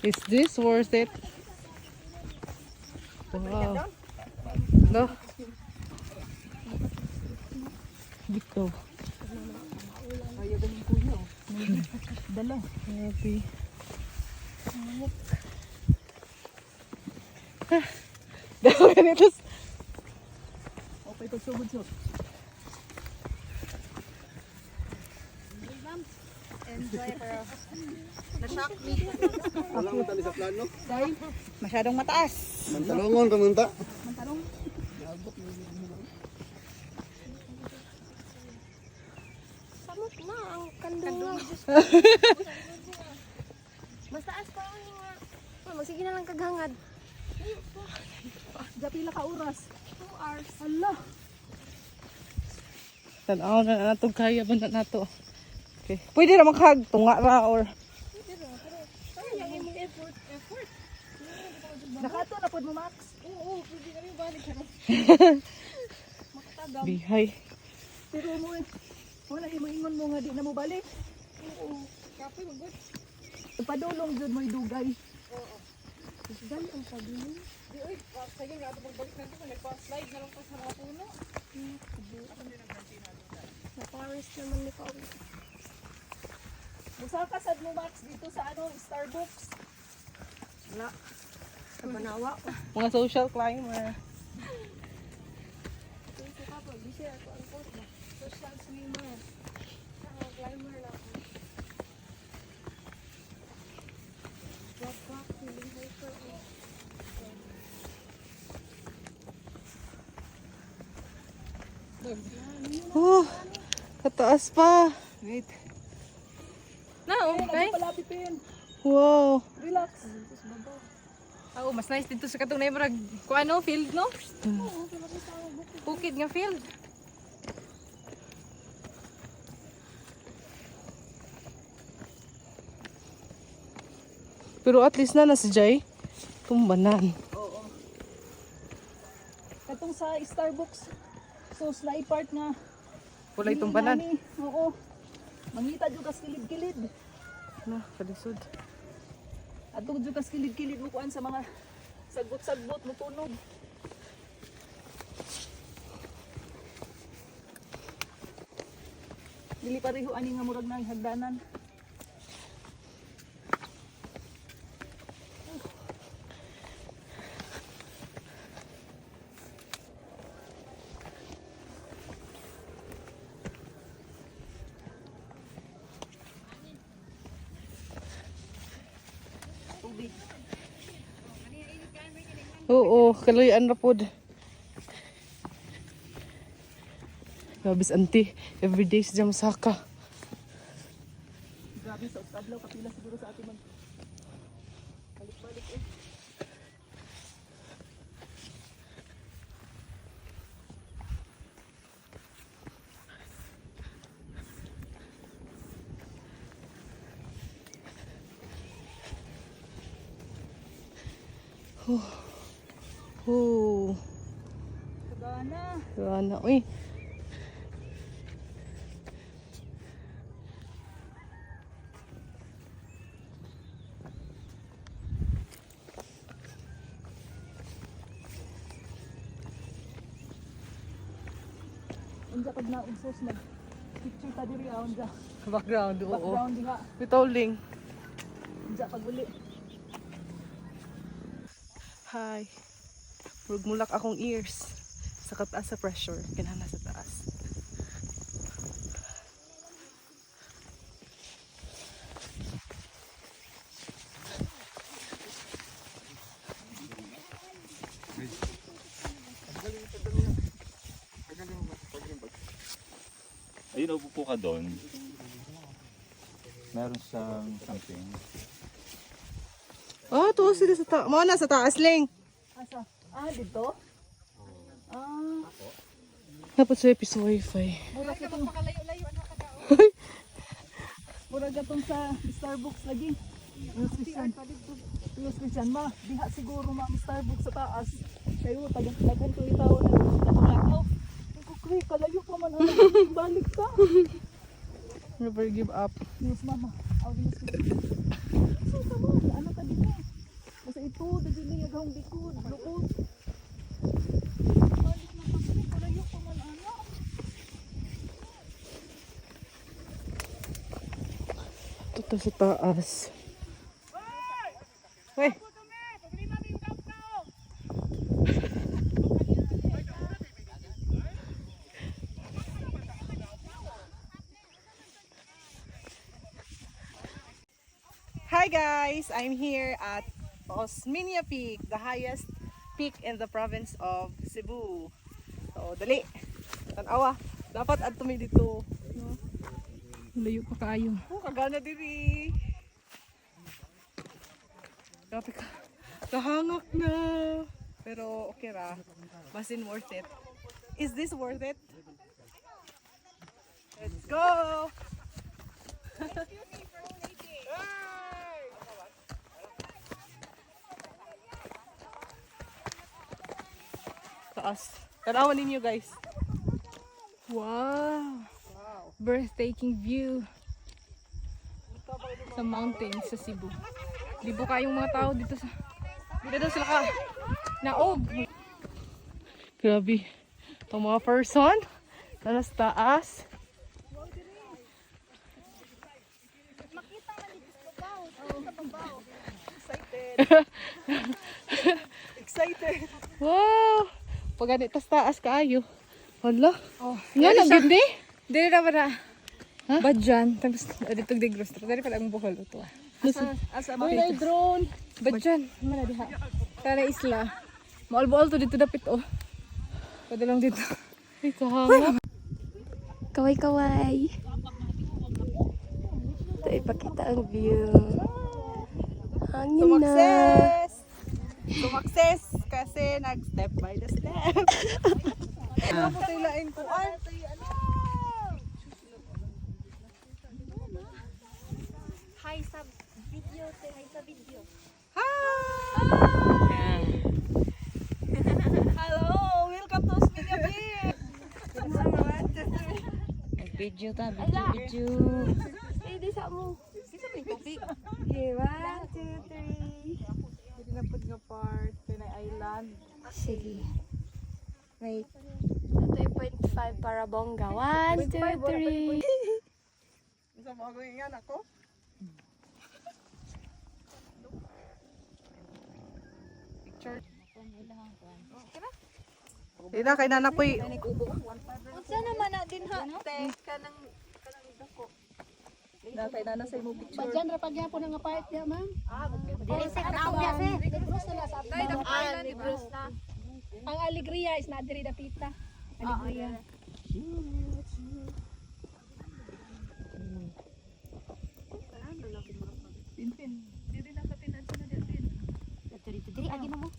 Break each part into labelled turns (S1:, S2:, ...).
S1: Is this worth it? Wow. No. Dito.
S2: Ayaw ba yung kuya? Dala.
S1: Happy. Dalawa ganito.
S2: Okay, pagsugod-sug.
S3: Enjoy pero na-shock me.
S4: Wala mo tali sa plano.
S3: Dahil masyadong mataas.
S4: Mantalongon kamunta.
S3: Mantalong. Samot na ang kandungan. Mas taas pa ang nga. Magsige na lang kaghangad.
S2: Gapila ka oras.
S3: 2 hours.
S2: Allah.
S1: Tanaw na nato kaya ba na nato. Okay. Pwede ra maghag tunga ra or
S3: Kaya yung effort.
S2: Nakato na pod mo, Max.
S3: Oo, pwede kami balik ka na. Makatagam.
S1: bihay.
S2: Pero mo eh. Wala ingon mo nga di na mo balik.
S3: Oo. Kapoy magod.
S2: Ipadulong jud mo idugay.
S3: Oo. Dali ang pagdulong. Di oy, sige nga ato pagbalik natin kung nagpa-slide na lang pa sa mga puno. Na forest naman ni Pao.
S2: Musaka sad mo, Max, dito sa Starbucks.
S3: Wala. Sa Banawa.
S1: Mga social climber.
S3: Ito ka po, busy ako ang post ba? Social swimmer. Saka climber lang. Walk, feeling hyper.
S1: Oh, kataas pa.
S2: Wait.
S3: Na, okay.
S2: Palapit pin.
S1: Wow.
S2: Relax.
S3: Oo, mas nice dito sa katong neighborhood. Kung ano, field, no? Bukid nga field.
S1: Pero at least na nasa Jai. Tumbanan.
S2: Katong sa Starbucks. So, slide part nga.
S1: Wala itong banan.
S2: Nani, oo. Mangita jud kas kilid-kilid.
S1: Na, kalisod.
S2: Atong jud kas kilid-kilid mo kuan sa mga sagbot-sagbot mo tunog. Dili pareho ani nga murag na hagdanan. Tubig.
S1: Oo, kalayan na pod. Gabis auntie, everyday sa Jamasaka.
S2: Grabe sa Ustadlaw kapila siguro sa atin mag balik-balik eh.
S1: Oh,
S2: Sagana.
S1: sana. Uy,
S2: Unja pag naugsos nag picture ta diri unja.
S1: background, oo.
S2: Background diha.
S1: Pitolling.
S2: Unja pag uli.
S1: Hi. Murag mulak akong ears. Sa kataas sa pressure. Kinana sa taas.
S5: Ayun, upo ka doon. Meron siyang something.
S1: Oh, tuwa sila sa taas. Mga nasa taas, Ling.
S2: Asa? Dito?
S1: Dapat sa episode wifi.
S2: Mura katong Mura katong sa Starbucks lagi. Yung Christian ma, diha siguro ma ang Starbucks sa taas. Kayo tagan ko itaw na nakakaw. Ko kay kalayo pa man ano. Balik ka.
S1: Never give up.
S2: Yes mama. Aw yes. So tama, ano ka dito? ang likod, lukod. Balik na kasi, kalayo pa man anak.
S1: Ito sa taas. Wey! Hi guys! I'm here at Osminia Peak, the highest peak in the province of Cebu. So, dali! Tanawa! Dapat at tumi dito. No?
S3: Layo pa kayo.
S1: Oh, kagana diri. Grabe ka. Kahangak na. Pero okay ra. Basin worth it. Is this worth it? Let's go! Taas. Tanawan ninyo guys.
S3: Wow! Breathtaking view sa mountains sa Cebu. Libo kayong mga tao dito sa... Dito daw sila ka. Naog!
S1: Grabe. Itong mga person na nasa taas. Excited. Wow! Pag ganit tas taas kaayo. Hala.
S3: Oh,
S1: Nga lang gindi.
S3: Dili na ba na? Badyan. Tapos dito digros. Dari pala ang buhol ito.
S2: Asa
S3: Uy, na drone. Badyan. Mana diha. Tara isla. Maulbo to dito dapit oh. Pwede lang dito.
S1: Ay, kahanga.
S6: Kaway-kaway. Ito ipakita ang view. Hangin na.
S1: Sumakses! Sumakses kasi nag-step by the step. Ano po tayo laing kuan?
S6: Hi sa video. Hi sa video.
S1: Hi! Hello! Welcome to Osminia Peak!
S2: Video ta,
S6: Video. Eh, di sa mo. Okay, 1, 2, 3.
S1: Hindi na po nga part. Pinay Island.
S6: Sige. Wait. 2.5 para bongga. 1, 2, 3.
S1: Isa mo ako yan ako? Picture. Hindi na, kay nanapoy.
S2: Unsa naman na din ha? Te, kanang dako.
S1: Natay na na sa imo picture.
S2: Badyan ra pagya po nga part niya, ma'am.
S6: Dili sa tao kasi.
S2: Negros na sa Negros na. Ang alegria is not diri dapita. Alegria.
S6: Diri agi mo.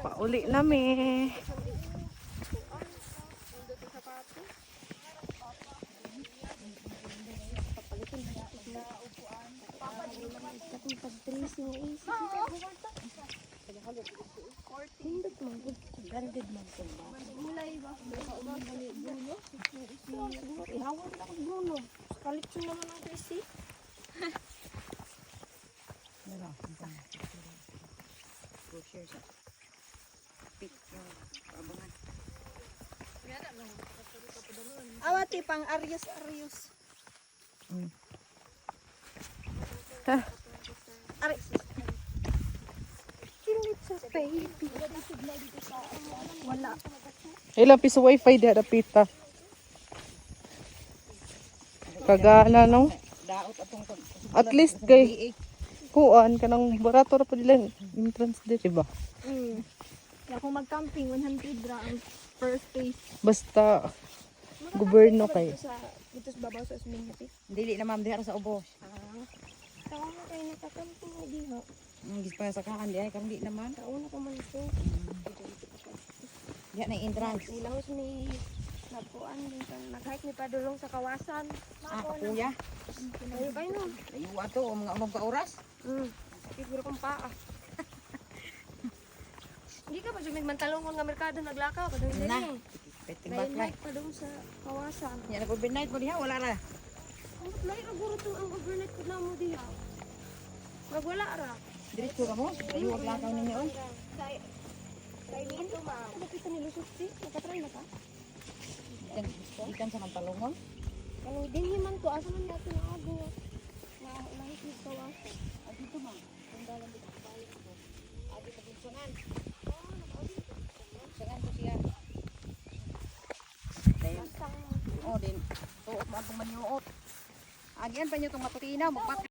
S1: Pauli nami.
S6: Pag-trace mo is. Hindot mo. Branded mo sa ba? Mulay ba? Ihawal na ako Bruno. Collection naman ang Tracy.
S2: Awati pang Arius.
S6: Kilit sa baby. Wala.
S1: Ilang piso wifi di ada pita. Kagana no. At least kay kuan kanang barato ra pud lang entrance di ba?
S6: Kung mag-camping, 100 ra ang first place.
S1: Basta gobyerno kay.
S6: Dito sa babaw sa Osminia Peak.
S2: Dili na ma'am diha sa ubos.
S6: Tawa mo kayo nakakamping na diha.
S2: Gis pa sa kaan diha karon di naman.
S6: Kauna ko man ito.
S2: Diha na entrance.
S6: Ilahos ni napuan din kang nag-hike ni padulong sa kawasan.
S2: Kapuya.
S6: Ayo kayo no.
S2: Ayo ato mga umog ka oras.
S6: Siguro kong paa. Hindi ka pa siya nagmantalong nga merkado naglakaw. Padung din
S2: Na.
S6: eh.
S2: Peting
S6: May
S2: baklay.
S6: hike pa doon sa kawasan.
S2: Yan nag-overnight mo diha wala ra.
S6: Ang layo ang guro to ang overnight ko na mo diha. Magwala ra.
S1: Diretso ka mo? Ay, huwag lakaw ninyo.
S6: Kay Lin, bakit ito nilusot si? Nakatry na ka?
S1: Ikan sa mantalongon.
S6: Ano, din himan to. Asa man natin ang ago. Nahikis ka wa.
S1: Dito ma. Ang dalan dito sa bahay ko. Adi ka bunsonan. Bunsonan ko siya. Dayon. Oh, din. Tuot mo atong maniuot. Agian pa niyo itong matutina. Magpat